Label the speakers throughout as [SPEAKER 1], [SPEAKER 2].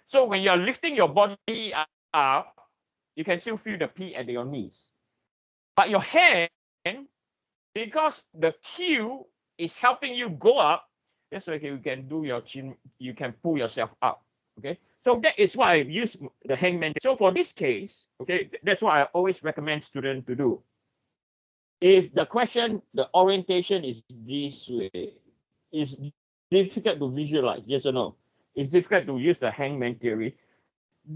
[SPEAKER 1] So when you're lifting your body up, you can still feel the P at your knees. But your hand, because the Q is helping you go up, that's why you can do your chin, you can pull yourself up. Okay. So that is why I use the hangman. So for this case, okay, that's what I always recommend students to do. If the question, the orientation is this way, it's difficult to visualize, yes or no? It's difficult to use the hangman theory.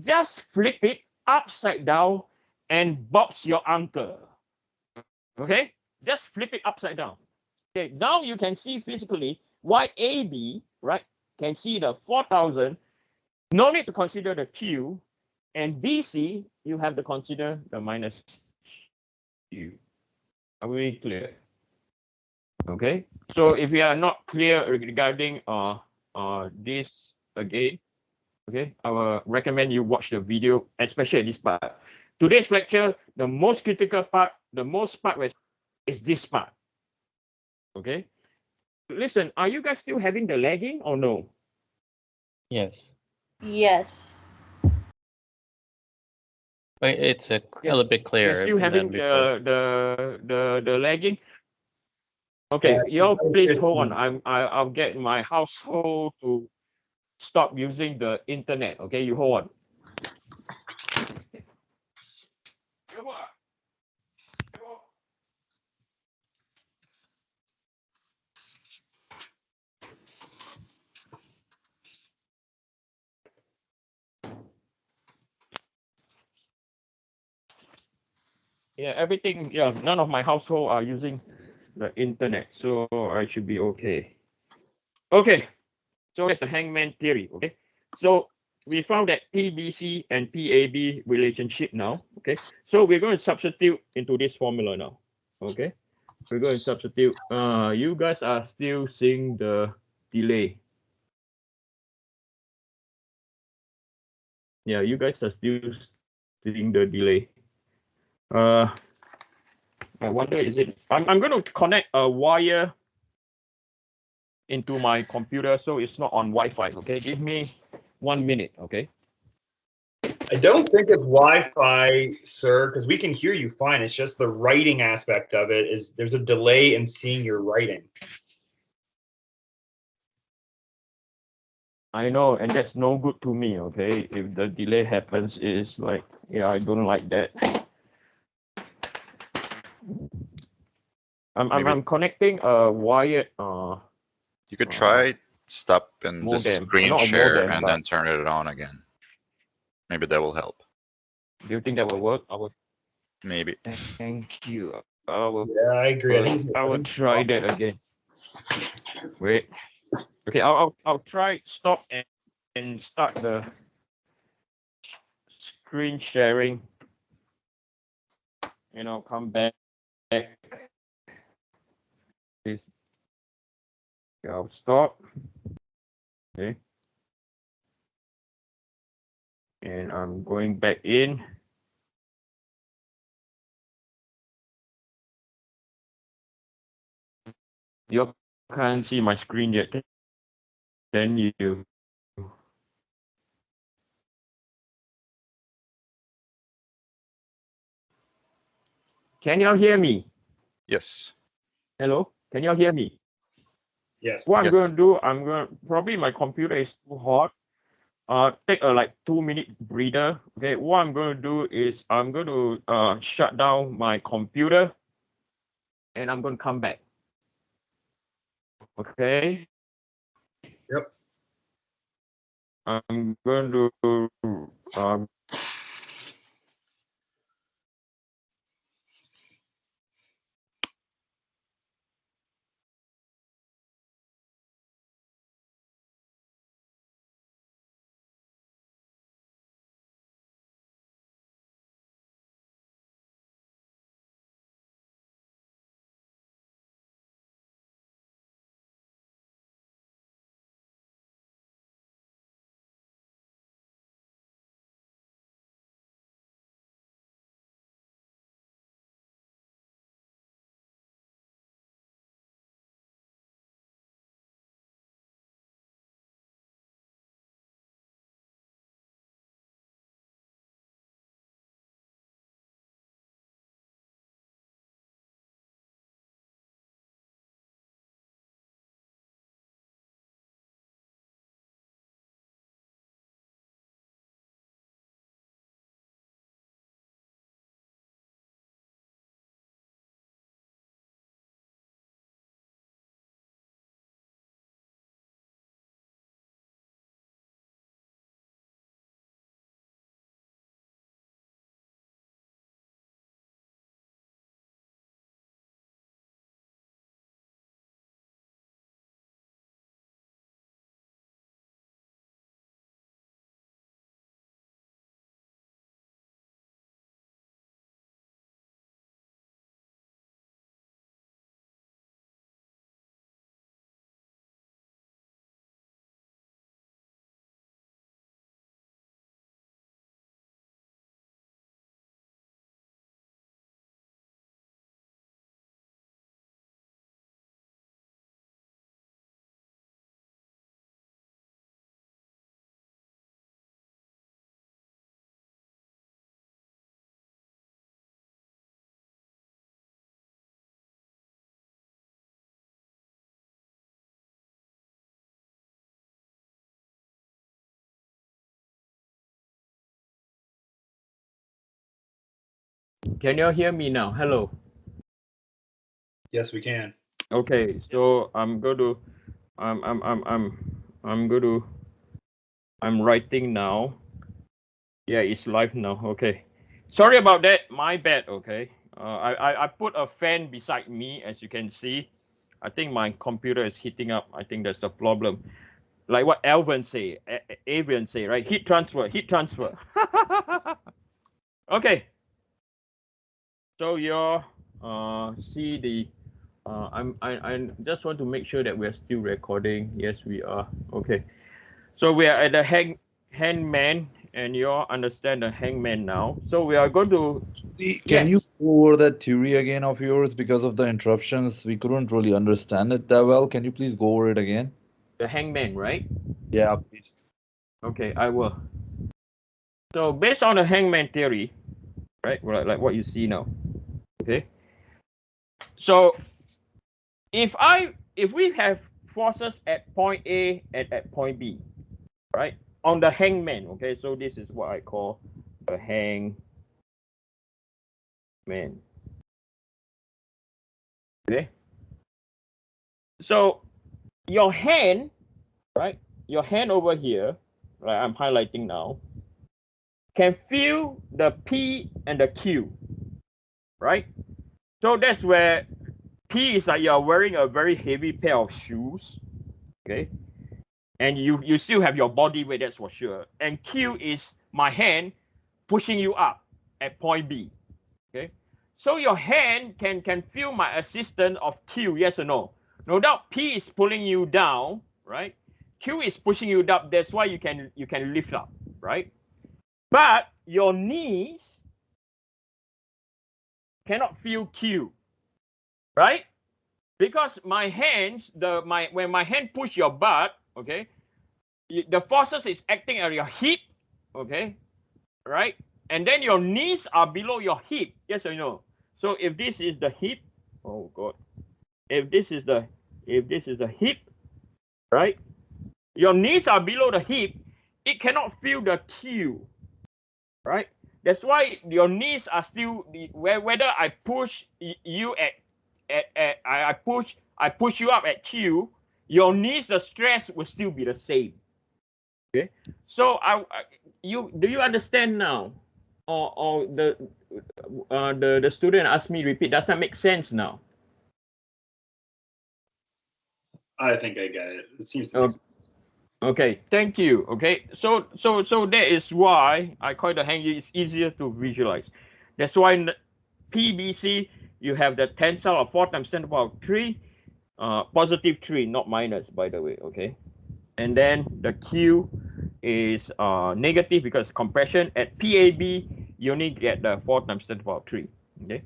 [SPEAKER 1] Just flip it upside down and box your ankle. Okay? Just flip it upside down. Okay, now you can see physically YAB, right? Can see the 4,000. No need to consider the Q. And BC, you have to consider the minus Q. Are we clear? Okay. So if you are not clear regarding this again, okay, I will recommend you watch the video, especially this part. Today's lecture, the most critical part, the most part is this part. Okay. Listen, are you guys still having the lagging or no?
[SPEAKER 2] Yes.
[SPEAKER 3] Yes.
[SPEAKER 2] It's a little bit clearer
[SPEAKER 1] Still
[SPEAKER 2] than
[SPEAKER 1] having
[SPEAKER 2] before.
[SPEAKER 1] the lagging. Okay, y'all please hold on. I'll get my household to stop using the internet. Okay, you hold on. Yeah, everything. Yeah, none of my household are using the internet, so I should be okay. Okay, so that's the hangman theory. Okay, so we found that PBC and PAB relationship now. Okay, so we're going to substitute into this formula now. Okay, we're going to substitute. You guys are still seeing the delay. Yeah, you guys are still seeing the delay. I wonder, is it? I'm going to connect a wire into my computer so it's not on Wi-Fi. Okay, give me 1 minute. Okay.
[SPEAKER 4] I don't think it's Wi-Fi, sir, because we can hear you fine. It's just the writing aspect of it is there's a delay in seeing your writing.
[SPEAKER 1] I know, and that's no good to me. Okay, if the delay happens, it's like, yeah, I don't like that. I'm connecting a wired
[SPEAKER 5] You could try stop in the
[SPEAKER 1] modem.
[SPEAKER 5] screen
[SPEAKER 1] Not a
[SPEAKER 5] share
[SPEAKER 1] modem,
[SPEAKER 5] and
[SPEAKER 1] but
[SPEAKER 5] then turn it on again. Maybe that will help.
[SPEAKER 1] do you think that will work?
[SPEAKER 5] Maybe.
[SPEAKER 1] Thank you. I will.
[SPEAKER 4] Yeah, I agree.
[SPEAKER 1] I will try that again. Wait. Okay, I'll try stop and start the screen sharing. And I'll come back. Please. I'll stop. Okay. And I'm going back in. You can't see my screen yet. Then you. Can y'all hear me?
[SPEAKER 5] Yes.
[SPEAKER 1] Hello? Can y'all hear me?
[SPEAKER 4] Yes.
[SPEAKER 1] What I'm
[SPEAKER 5] Yes.
[SPEAKER 1] going to do, probably my computer is too hot. Take a like 2-minute breather. Okay, what I'm going to do is I'm going to shut down my computer and I'm going to come back. Okay.
[SPEAKER 4] Yep.
[SPEAKER 1] I'm going to Can you hear me now? Hello.
[SPEAKER 4] Yes, we can.
[SPEAKER 1] Okay, so I'm writing now. Yeah, it's live now. Okay. Sorry about that. My bad. Okay. I put a fan beside me, as you can see. I think my computer is heating up. I think that's the problem. Like what Alvin say, Avian say, right? Heat transfer, heat transfer. Okay. So you see the I just want to make sure that we're still recording. Yes, we are. Okay. So we are at the hangman, and you all understand the hangman now. So we are going to.
[SPEAKER 3] Can
[SPEAKER 1] Yes.
[SPEAKER 3] you go over that theory again of yours? Because of the interruptions, we couldn't really understand it that well. Can you please go over it again?
[SPEAKER 1] The hangman, right?
[SPEAKER 3] Yeah, please.
[SPEAKER 1] Okay, I will. So based on the hangman theory, right? Like what you see now. Okay. So if we have forces at point A and at point B, right? On the hangman, okay? So this is what I call the hangman. Okay. So your hand, right? Your hand over here, right? I'm highlighting now, can feel the P and the Q, right? So that's where P is like you're wearing a very heavy pair of shoes, okay? And you still have your body weight, that's for sure. And Q is my hand pushing you up at point B, okay? So your hand can feel my assistance of Q, yes or no? No doubt P is pulling you down, right? Q is pushing you up, that's why you can lift up, right? But your knees cannot feel Q, right? Because my hands, when my hand push your butt, okay, the forces is acting at your hip, okay, right? And then your knees are below your hip, yes or no? So if this is the hip, oh god, if this is the hip, right? Your knees are below the hip, it cannot feel the Q, right? That's why your knees are still whether I push you I push you up at Q, your knees, the stress will still be the same. Okay, so do you understand now, or the student asked me to repeat? Does that make sense now?
[SPEAKER 4] I think I get it. It seems to make sense.
[SPEAKER 1] Okay, thank you. Okay, so that is why I call it the hang. It's easier to visualize. That's why in the PBC you have the tensile of 4 times 10 to the power 3, positive 3, not minus, by the way. Okay, and then the Q is negative because compression. At PAB you only get the 4 times 10 to the power 3. Okay,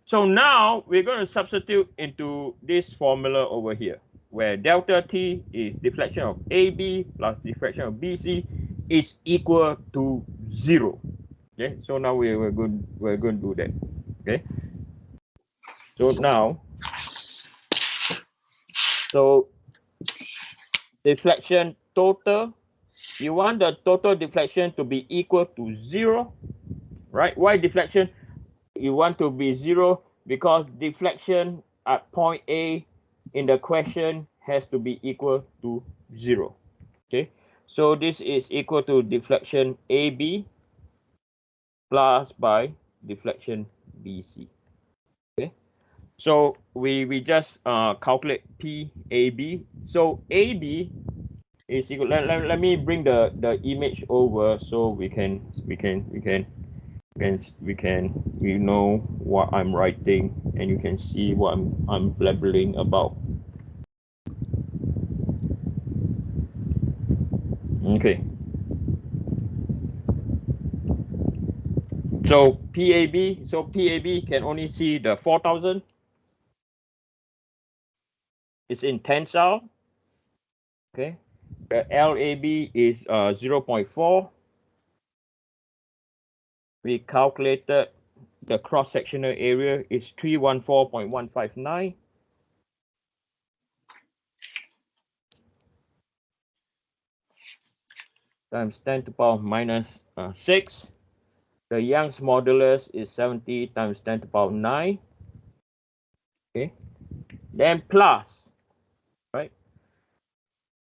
[SPEAKER 1] so now we're going to substitute into this formula over here, where delta T is deflection of AB plus deflection of BC is equal to 0. Okay, so now we're going to do that. Okay, so now, so deflection total, you want the total deflection to be equal to 0, right? Why deflection? You want to be 0 because deflection at point A in the question has to be equal to 0. Okay, so this is equal to deflection AB plus by deflection BC. Okay, so we just calculate PAB. So AB is equal. Let me bring the image over so we know what I'm writing, and you can see what I'm blabbering about. Okay. So PAB can only see the 4,000. It's in tensile. Okay. The LAB is 0.4. We calculated the cross-sectional area is 314.159. Times 10 to the power minus 6. The Young's modulus is 70 times 10 to the power 9. Okay. Then plus, right?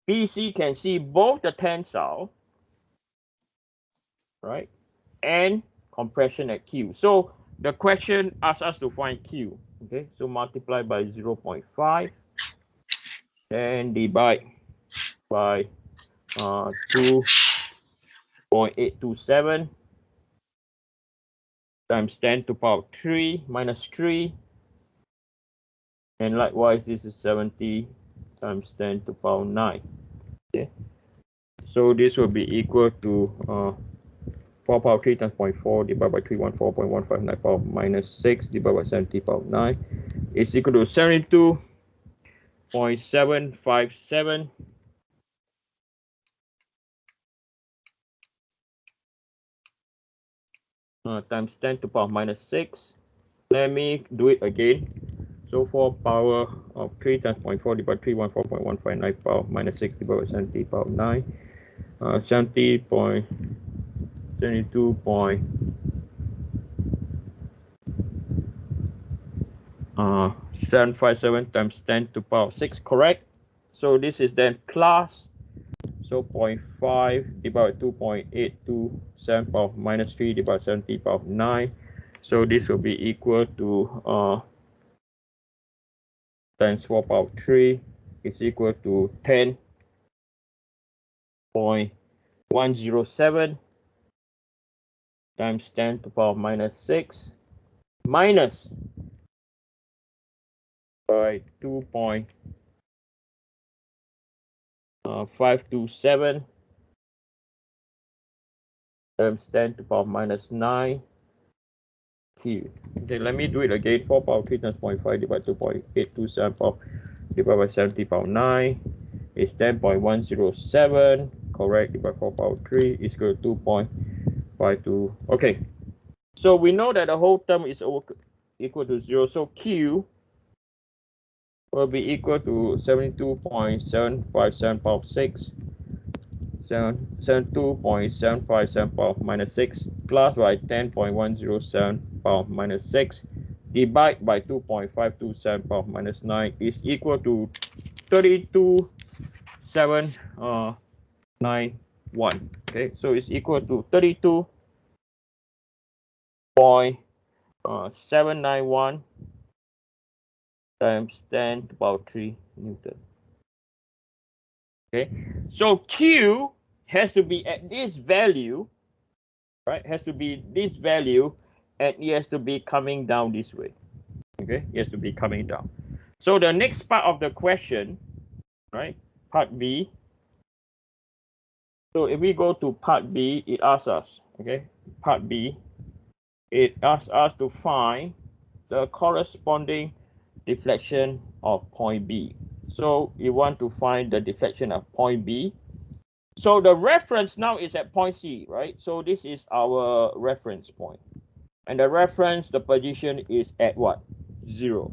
[SPEAKER 1] PC can see both the tensile, right, and compression at Q. So the question asks us to find Q. Okay, so multiply by 0.5, then divide by 2.827 times 10 to the power 3 minus 3. And likewise, this is 70 times 10 to the power 9. Okay. So this will be equal to 4 power 3 times 0.4 divided by 314.159 power minus 6 divided by 70 power 9 is equal to 72.757 times 10 to the power minus 6. Let me do it again. So 4 power of 3 times 0.4 divided by 314.159 power minus 6 divided by 70 power 9. 70.757 times 10 to the power 6, correct? So this is then plus, so 0.5 divided by 2.827 power minus 3 divided by 70 power 9. So this will be equal to times 4 power 3 is equal to 10.107 times 10 to the power minus 6 minus by 2.527 times 10 to the power minus 9 Q. Okay, let me do it again. 4 power 3 times 0.5 divided by 2.827 power divided by 70 power 9 is 10.107, correct, divided by 4 power 3 is equal to 2.52. Okay, so we know that the whole term is equal to 0, so Q will be equal to 72.757 power 6, 72.757 power minus 6 plus by 10.107 power minus 6 divide by 2.527 power minus 9 is equal to 32.791. Okay, so it's equal to 32.791 times 10 to the power 3 Newton. Okay, so Q has to be at this value, right? Has to be this value, and it has to be coming down this way. Okay, it has to be coming down. So the next part of the question, right? Part B. So if we go to part B, it asks us, okay, part B, it asks us to find the corresponding deflection of point B. So you want to find the deflection of point B. So the reference now is at point C, right? So this is our reference point. And the reference, the position is at what? 0.